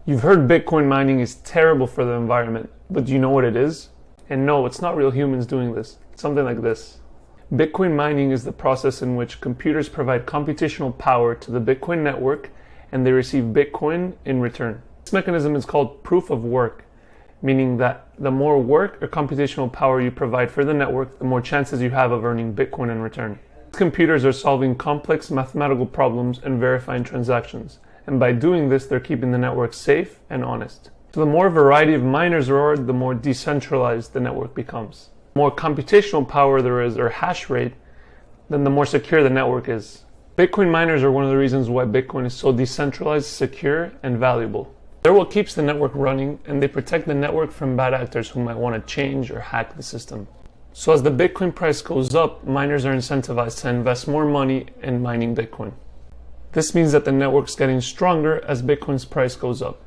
You've heard Bitcoin mining is terrible for the environment, but do you know what it is? And no, it's not real humans doing this. It's something like this. Bitcoin mining is the process in which computers provide computational power to the Bitcoin network and they receive Bitcoin in return. This mechanism is called proof of work, meaning that the more work or computational power you provide for the network, the more chances you have of earning Bitcoin in return. Computers are solving complex mathematical problems and verifying transactions, and by doing this, they're keeping the network safe and honest. So the more variety of miners there are, the more decentralized the network becomes. The more computational power there is, or hash rate, then the more secure the network is. Bitcoin miners are one of the reasons why Bitcoin is so decentralized, secure, and valuable. They're what keeps the network running, and they protect the network from bad actors who might want to change or hack the system. So as the Bitcoin price goes up, miners are incentivized to invest more money in mining Bitcoin. This means that the network's getting stronger as Bitcoin's price goes up.